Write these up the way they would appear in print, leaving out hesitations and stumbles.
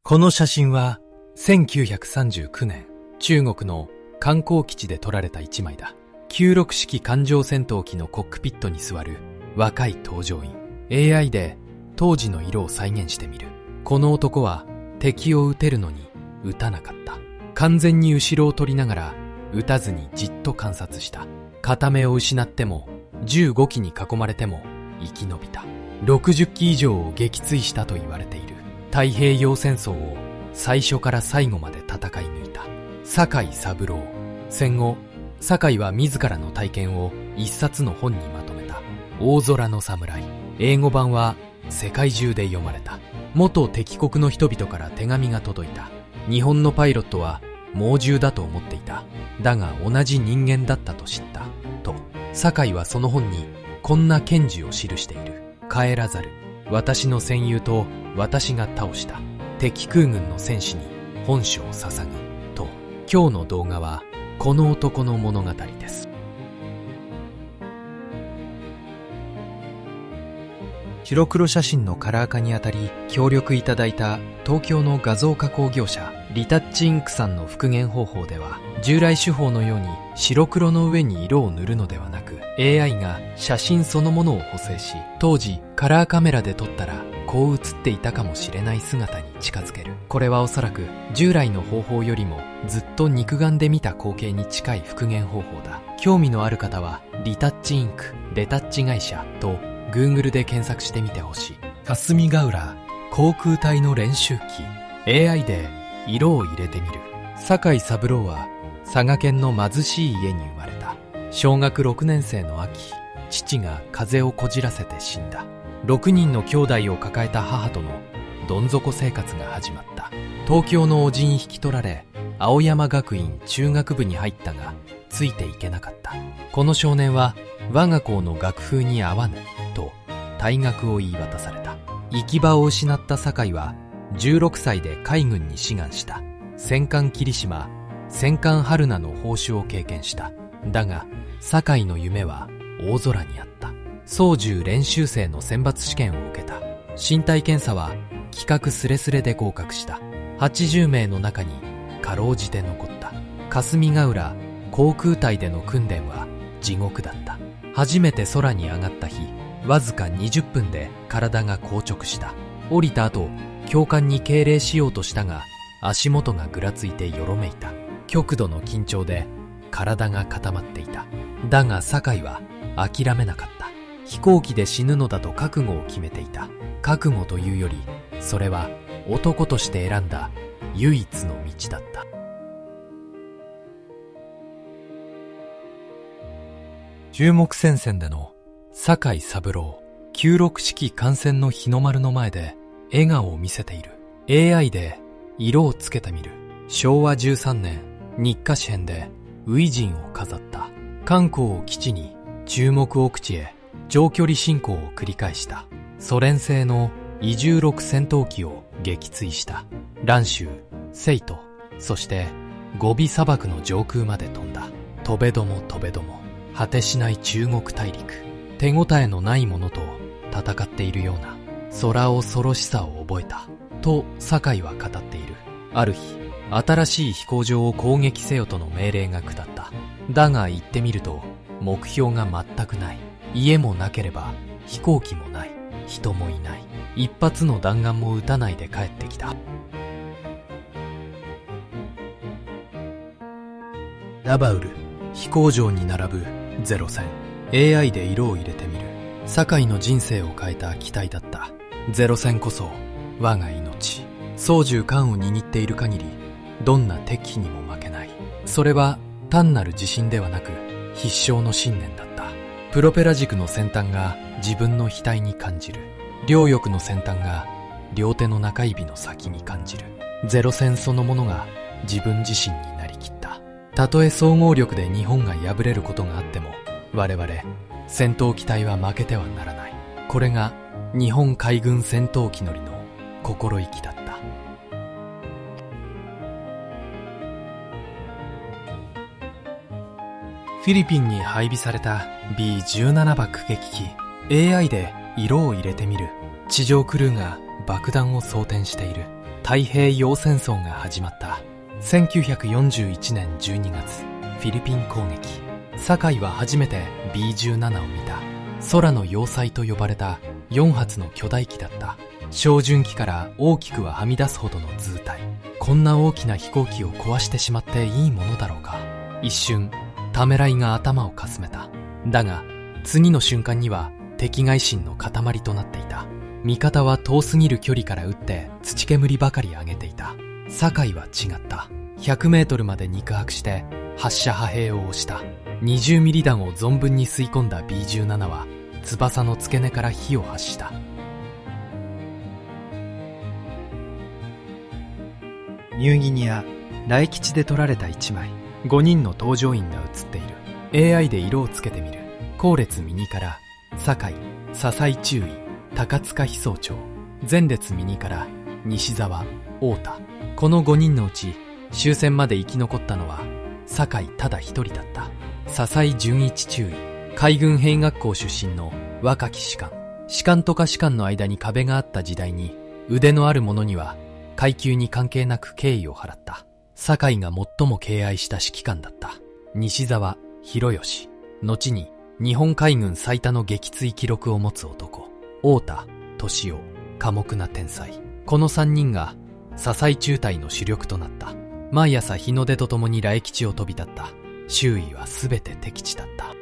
この写真は1939年中国の観光基地で撮られた一枚だ。96式艦上戦闘機のコックピットに座る若い搭乗員。 AI で当時の色を再現してみる。この男は敵を撃てるのに撃たなかった。完全に後ろを取りながら撃たずにじっと観察した。片目を失っても15機に囲まれても生き延びた。60機以上を撃墜したと言われている。太平洋戦争を最初から最後まで戦い抜いた酒井三郎。戦後、酒井は自らの体験を一冊の本にまとめた。大空の侍。英語版は世界中で読まれた。元敵国の人々から手紙が届いた。日本のパイロットは猛獣だと思っていた。だが同じ人間だったと知った。と、酒井はその本にこんな剣示を記している。帰らざる。私の戦友と私が倒した敵空軍の戦士に本書を捧ぐ。と、今日の動画はこの男の物語です。白黒写真のカラー化にあたり協力いただいた東京の画像加工業者リタッチインクさんの復元方法では、従来手法のように白黒の上に色を塗るのではなく、 AI が写真そのものを補正し、当時カラーカメラで撮ったらこう写っていたかもしれない姿に近づける。これはおそらく従来の方法よりもずっと肉眼で見た光景に近い復元方法だ。興味のある方はリタッチインクレタッチ会社と Google で検索してみてほしい。霞ヶ浦航空隊の練習機。 AI で色を入れてみる。酒井三郎は佐賀県の貧しい家に生まれた。小学6年生の秋、父が風邪をこじらせて死んだ。6人の兄弟を抱えた母とのどん底生活が始まった。東京の叔父に引き取られ、青山学院中学部に入ったがついていけなかった。この少年は我が校の学風に合わぬと退学を言い渡された。行き場を失った酒井は16歳で海軍に志願した。戦艦霧島、戦艦春菜の砲手を経験した。だが酒井の夢は大空にあった。操縦練習生の選抜試験を受けた。身体検査は規格スレスレで合格した。80名の中にかろうじて残った。霞ヶ浦航空隊での訓練は地獄だった。初めて空に上がった日、わずか20分で体が硬直した。降りた後、教官に敬礼しようとしたが、足元がぐらついてよろめいた。極度の緊張で体が固まっていた。だが酒井は諦めなかった。飛行機で死ぬのだと覚悟を決めていた。覚悟というより、それは男として選んだ唯一の道だった。注目戦線での酒井三郎。96式艦船の日の丸の前で笑顔を見せている。 AI で色をつけてみる。昭和13年日華紙編で初陣を飾った。漢光を基地に注目奥地へ長距離進行を繰り返した。ソ連製のイ16戦闘機を撃墜した。蘭州、成都、そしてゴビ砂漠の上空まで飛んだ。飛べども飛べども果てしない中国大陸。手応えのないものと戦っているような空恐ろしさを覚えたと酒井は語っている。ある日、新しい飛行場を攻撃せよとの命令が下った。だが行ってみると目標が全くない。家もなければ飛行機もない。人もいない。一発の弾丸も撃たないで帰ってきた。ラバウル。飛行場に並ぶゼロ戦。 AI で色を入れてみる。酒井の人生を変えた機体だった。ゼロ戦こそ我が命。操縦桿を握っている限りどんな敵機にも負けない。それは単なる自信ではなく必勝の信念だった。プロペラ軸の先端が自分の額に感じる。両翼の先端が両手の中指の先に感じる。ゼロ戦そのものが自分自身になりきった。たとえ総合力で日本が敗れることがあっても、我々戦闘機体は負けてはならない。これが日本海軍戦闘機乗りの心意気だった。フィリピンに配備された B17 爆撃機。 AI で色を入れてみる。地上クルーが爆弾を装填している。太平洋戦争が始まった。1941年12月、フィリピン攻撃。堺は初めて B-17 を見た。空の要塞と呼ばれた4発の巨大機だった。小巡機から大きくははみ出すほどの図体。こんな大きな飛行機を壊してしまっていいものだろうか。一瞬、ためらいが頭をかすめた。だが、次の瞬間には敵外心の塊となっていた。味方は遠すぎる距離から撃って土煙ばかり上げていた。堺は違った。100メートルまで肉薄して発射破兵を押した。20ミリ弾を存分に吸い込んだ B-17 は翼の付け根から火を発した。ニューギニア、来吉で撮られた1枚。5人の搭乗員が写っている。 AI で色をつけてみる。後列右から堺、笹井中尉、高塚飛総長。前列右から西澤、太田。この5人のうち終戦まで生き残ったのは堺ただ一人だった。笹井純一中尉、海軍兵学校出身の若き士官。士官とか士官の間に壁があった時代に、腕のある者には階級に関係なく敬意を払った。堺が最も敬愛した指揮官だった。西澤弘義、後に日本海軍最多の撃墜記録を持つ男。太田敏夫、寡黙な天才。この3人が笹井中隊の主力となった。毎朝日の出とともに来吉を飛び立った。周囲はすべて敵地だった。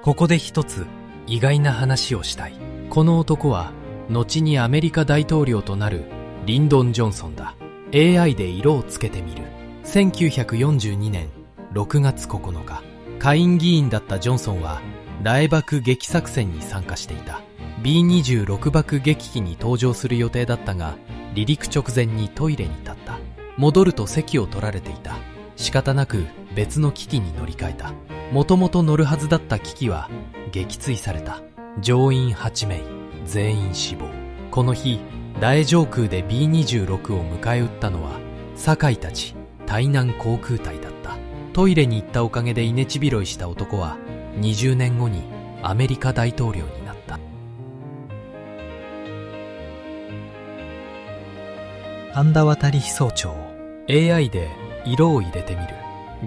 ここで一つ意外な話をしたい。この男は後にアメリカ大統領となるリンドン・ジョンソンだ。 AI で色をつけてみる。1942年6月9日、下院議員だったジョンソンは雷爆撃作戦に参加していた。 B-26 爆撃機に搭乗する予定だったが、離陸直前にトイレに立った。戻ると席を取られていた。仕方なく別の機器に乗り換えた。もともと乗るはずだった機器は撃墜された。乗員8名全員死亡。この日、大上空で B-26 を迎え撃ったのは堺たち対南航空隊だった。トイレに行ったおかげで稲ち拾いした男は20年後にアメリカ大統領になった。半田渡飛総長。 AI で色を入れてみる。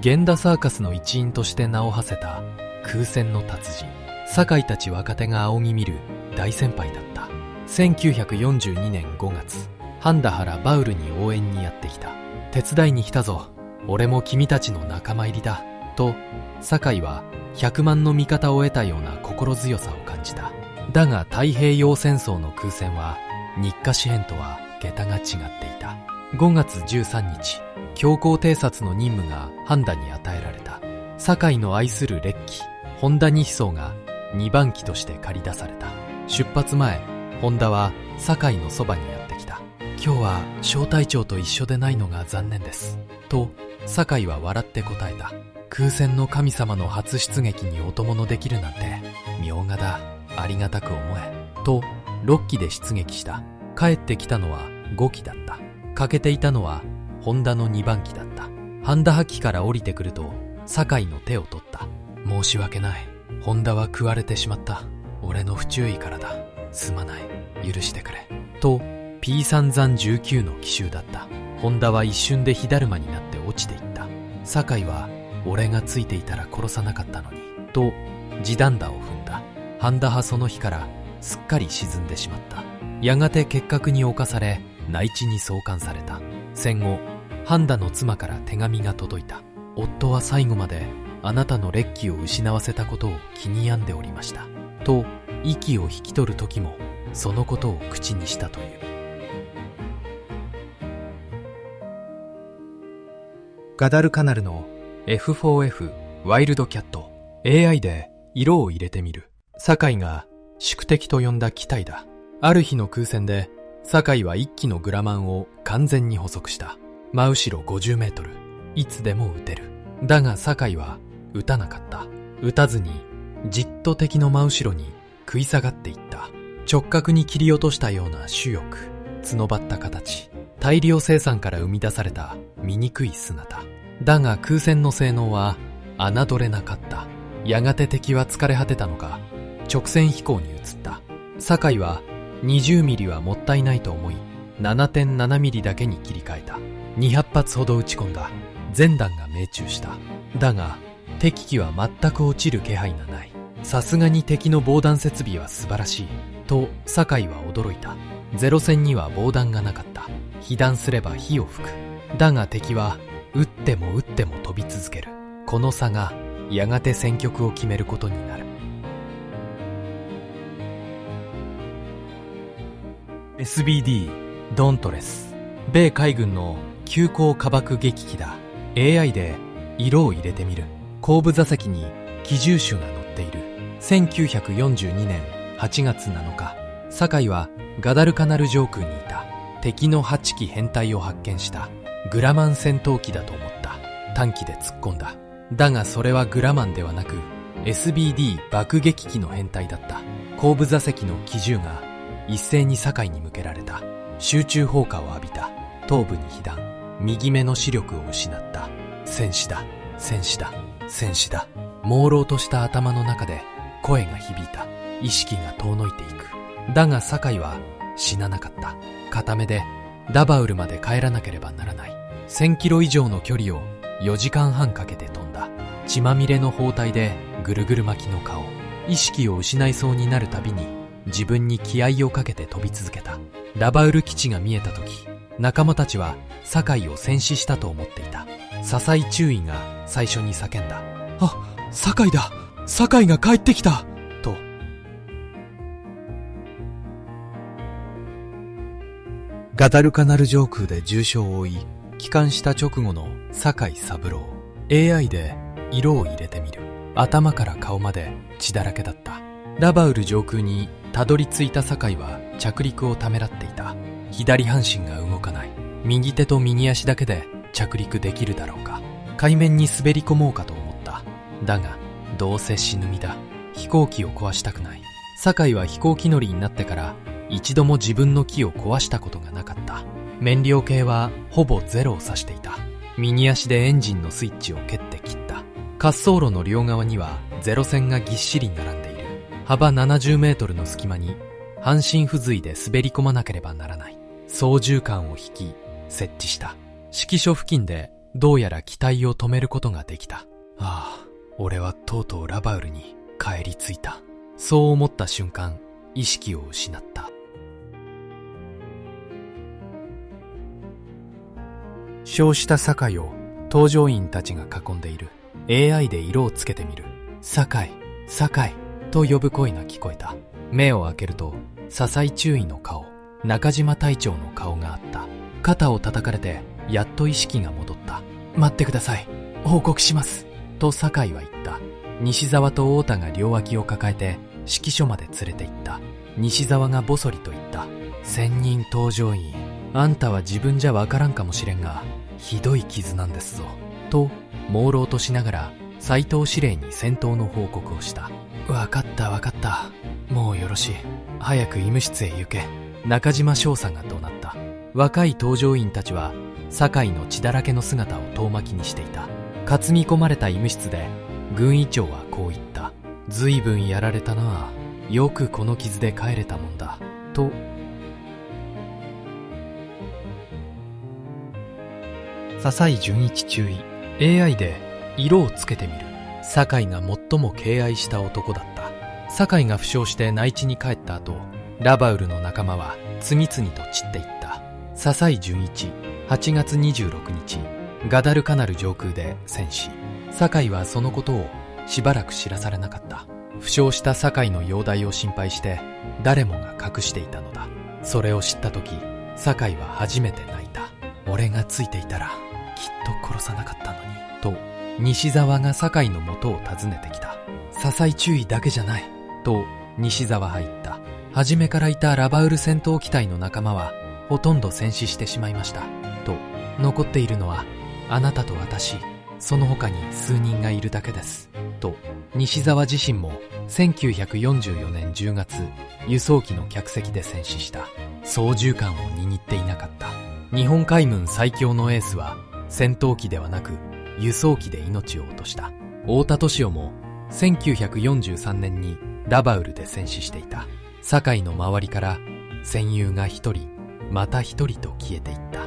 源田サーカスの一員として名を馳せた空戦の達人。堺たち若手が仰ぎ見る大先輩だった。1942年5月、半田原バウルに応援にやってきた。手伝いに来たぞ。俺も君たちの仲間入りだ。と、堺は100万の味方を得たような心強さを感じた。だが太平洋戦争の空戦は日華紙幣とは桁が違っていた。5月13日、強行偵察の任務が半田に与えられた。堺の愛する烈機、本田二飛曹が2番機として駆り出された。出発前、本田は堺のそばにやってきた。今日は小隊長と一緒でないのが残念です。と、堺は笑って答えた。空戦の神様の初出撃にお供のできるなんて、妙画だ。ありがたく思え。と、6機で出撃した。帰ってきたのは5機だった。欠けていたのは本田の2番機だった。半田八機から降りてくると、堺の手を取った。申し訳ない。本田は食われてしまった。俺の不注意からだ。すまない。許してくれ。と、P3019 の奇襲だった。本田は一瞬で火だるまになって落ちていった。堺は、俺がついていたら殺さなかったのに。と、地弾打を踏んだ。半田はその日からすっかり沈んでしまった。やがて結核に侵され、内地に送還された。戦後、半田の妻から手紙が届いた。夫は最後まであなたの烈気を失わせたことを気に病んでおりました。と、息を引き取る時もそのことを口にしたという。ガダルカナルの F4F ワイルドキャット。 AI で色を入れてみる。堺が宿敵と呼んだ機体だ。ある日の空戦で堺は一機のグラマンを完全に捕捉した。真後ろ50メートル。いつでも撃てる。だが堺は撃たなかった。撃たずにじっと敵の真後ろに食い下がっていった。直角に切り落としたような主翼、角張った形、大量生産から生み出された醜い姿。だが空戦の性能は侮れなかった。やがて敵は疲れ果てたのか、直線飛行に移った。酒井は20ミリはもったいないと思い 7.7 ミリだけに切り替えた。200発ほど撃ち込んだ。全弾が命中した。だが敵機は全く落ちる気配がない。さすがに敵の防弾設備は素晴らしいと酒井は驚いた。ゼロ戦には防弾がなかった。被弾すれば火を吹く。だが敵は撃っても撃っても飛び続ける。この差がやがて戦局を決めることになる。SBD ドントレス、米海軍の急行火爆撃機だ。 AI で色を入れてみる。後部座席に機銃手が乗っている。1942年8月7日、酒井はガダルカナル上空にいた。敵の8機編隊を発見した。グラマン戦闘機だと思った。短機で突っ込んだ。だがそれはグラマンではなく SBD 爆撃機の編隊だった。後部座席の機銃が一斉に酒井に向けられた。集中砲火を浴びた。頭部に被弾。右目の視力を失った。戦死だ、戦死だ、戦死だ。朦朧とした頭の中で声が響いた。意識が遠のいていく。だが酒井は死ななかった。片目でダバウルまで帰らなければならない。1000キロ以上の距離を4時間半かけて飛んだ。血まみれの包帯でぐるぐる巻きの顔。意識を失いそうになるたびに自分に気合をかけて飛び続けた。ダバウル基地が見えた時、仲間たちは酒井を戦死したと思っていた。笹井中尉が最初に叫んだ。あ、酒井だ、酒井が帰ってきたと。ガダルカナル上空で重傷を負い帰還した直後の酒井三郎。 AI で色を入れてみる。頭から顔まで血だらけだった。ラバウル上空にたどり着いた酒井は着陸をためらっていた。左半身が動かない。右手と右足だけで着陸できるだろうか。海面に滑り込もうかと思った。だがどうせ死ぬ身だ。飛行機を壊したくない。酒井は飛行機乗りになってから一度も自分の機を壊したことがなかった。燃料系はほぼゼロを指していた。右足でエンジンのスイッチを蹴って切った。滑走路の両側にはゼロ線がぎっしり並んでいる。幅70メートルの隙間に半身不随で滑り込まなければならない。操縦桿を引き設置した。指揮所付近でどうやら機体を止めることができた。ああ、俺はとうとうラバウルに帰り着いた。そう思った瞬間、意識を失った。焼した酒井を搭乗員たちが囲んでいる。 AI で色をつけてみる。酒井、酒井と呼ぶ声が聞こえた。目を開けると笹井中尉の顔、中島隊長の顔があった。肩を叩かれてやっと意識が戻った。待ってください、報告しますと酒井は言った。西沢と太田が両脇を抱えて指揮所まで連れて行った。西沢がボソリと言った。専任搭乗員、あんたは自分じゃわからんかもしれんがひどい傷なんですぞと朦朧としながら斉藤司令に戦闘の報告をした。わかったわかった、もうよろしい、早く医務室へ行け。中島少佐が怒鳴った。若い搭乗員たちは酒井の血だらけの姿を遠巻きにしていた。担ぎ込まれた医務室で軍医長はこう言った。ずいぶんやられたな、よくこの傷で帰れたもんだと。笹井純一中尉、 AI で色をつけてみる。酒井が最も敬愛した男だった。酒井が負傷して内地に帰った後、ラバウルの仲間は次々と散っていった。笹井純一、8月26日ガダルカナル上空で戦死。酒井はそのことをしばらく知らされなかった。負傷した酒井の容体を心配して誰もが隠していたのだ。それを知った時、酒井は初めて泣いた。俺がついていたらきっと殺さなかったのにと。西沢が酒井の元を訪ねてきた。笹井中尉だけじゃないと西沢は言った。初めからいたラバウル戦闘機体の仲間はほとんど戦死してしまいましたと。残っているのはあなたと私、その他に数人がいるだけですと。西沢自身も1944年10月輸送機の客席で戦死した。操縦桿を握っていなかった。日本海軍最強のエースは戦闘機ではなく輸送機で命を落とした。太田敏夫も1943年にラバウルで戦死していた。酒井の周りから戦友が一人また一人と消えていった。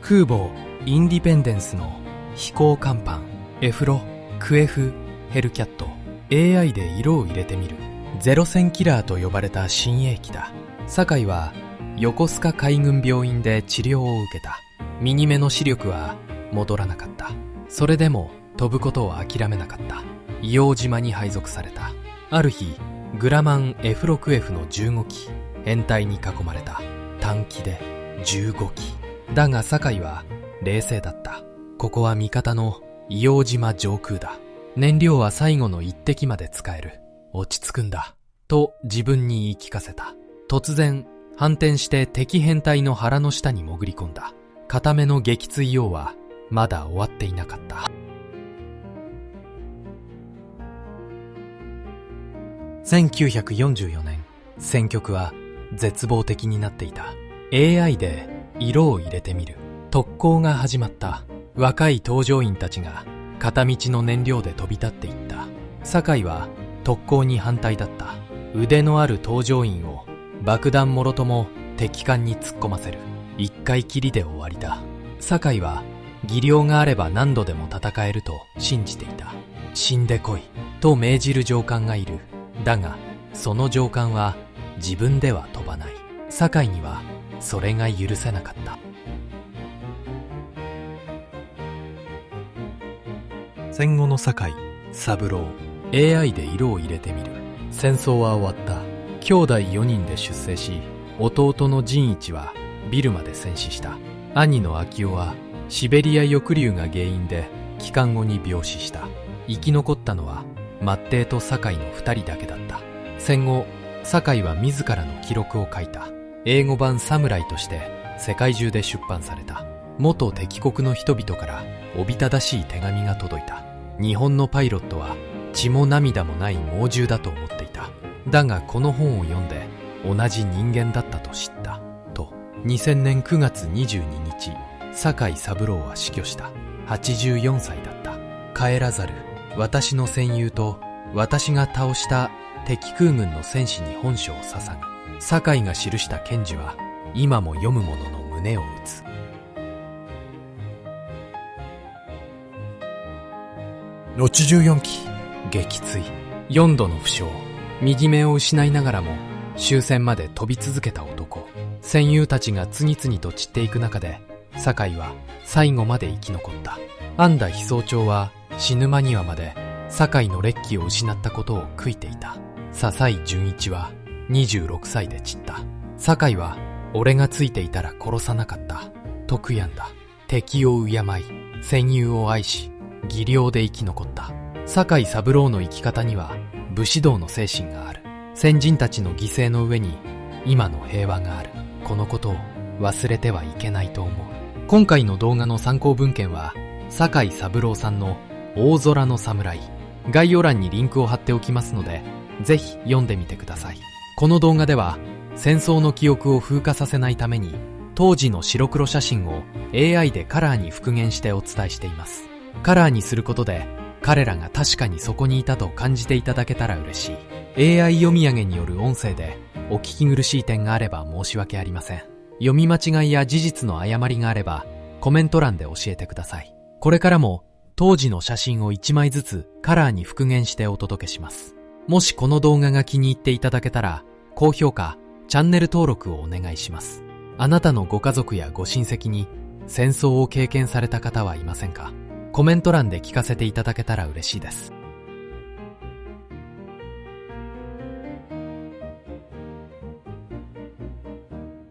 空母インディペンデンスの飛行甲板エフロクエフヘルキャット AI で色を入れてみるゼロ戦キラーと呼ばれた新鋭機だ。酒井は横須賀海軍病院で治療を受けた。右目の視力は戻らなかった。それでも飛ぶことを諦めなかった。硫黄島に配属された。ある日グラマン F6F の15機編隊に囲まれた。単機で15機だが酒井は冷静だった。ここは味方の硫黄島上空だ。燃料は最後の一滴まで使える。落ち着くんだと自分に言い聞かせた。突然反転して敵編隊の腹の下に潜り込んだ。片目の撃墜用はまだ終わっていなかった。1944年、戦局は絶望的になっていた。 AI で色を入れてみる特攻が始まった。若い搭乗員たちが片道の燃料で飛び立っていった。酒井は特攻に反対だった。腕のある搭乗員を爆弾もろとも敵艦に突っ込ませる。一回きりで終わりだ。酒井は技量があれば何度でも戦えると信じていた。死んでこいと命じる上官がいる。だがその上官は自分では飛ばない。酒井にはそれが許せなかった。戦後の酒井三郎 AI で色を入れてみる。戦争は終わった。兄弟4人で出征し、弟の仁一はビルマで戦死した。兄の昭夫はシベリア抑留が原因で帰還後に病死した。生き残ったのは末弟と酒井の2人だけだった。戦後酒井は自らの記録を書いた。英語版サムライとして世界中で出版された。元敵国の人々からおびただしい手紙が届いた。日本のパイロットは血も涙もない猛獣だと思っていた。だがこの本を読んで同じ人間だったと知ったと。2000年9月22日、酒井三郎は死去した。84歳だった。帰らざる私の戦友と私が倒した敵空軍の戦士に本書を捧ぐ。酒井が記した剣事は今も読む者の胸を打つ。64機撃墜、4度の負傷。右目を失いながらも終戦まで飛び続けた男。戦友たちが次々と散っていく中で酒井は最後まで生き残った。安田飛曹長は死ぬ間際まで酒井の烈気を失ったことを悔いていた。笹井純一は26歳で散った。酒井は俺がついていたら殺さなかったと悔やんだ。敵を敬い戦友を愛し技量で生き残った。酒井三郎の生き方には武士道の精神がある。先人たちの犠牲の上に今の平和がある。このことを忘れてはいけないと思う。今回の動画の参考文献は酒井三郎さんの大空の侍。概要欄にリンクを貼っておきますのでぜひ読んでみてください。この動画では戦争の記憶を風化させないために当時の白黒写真を AI でカラーに復元してお伝えしています。カラーにすることで彼らが確かにそこにいたと感じていただけたら嬉しい。 AI 読み上げによる音声でお聞き苦しい点があれば申し訳ありません。読み間違いや事実の誤りがあればコメント欄で教えてください。これからも当時の写真を1枚ずつカラーに復元してお届けします。もしこの動画が気に入っていただけたら高評価、チャンネル登録をお願いします。あなたのご家族やご親戚に戦争を経験された方はいませんか？コメント欄で聞かせていただけたら嬉しいです。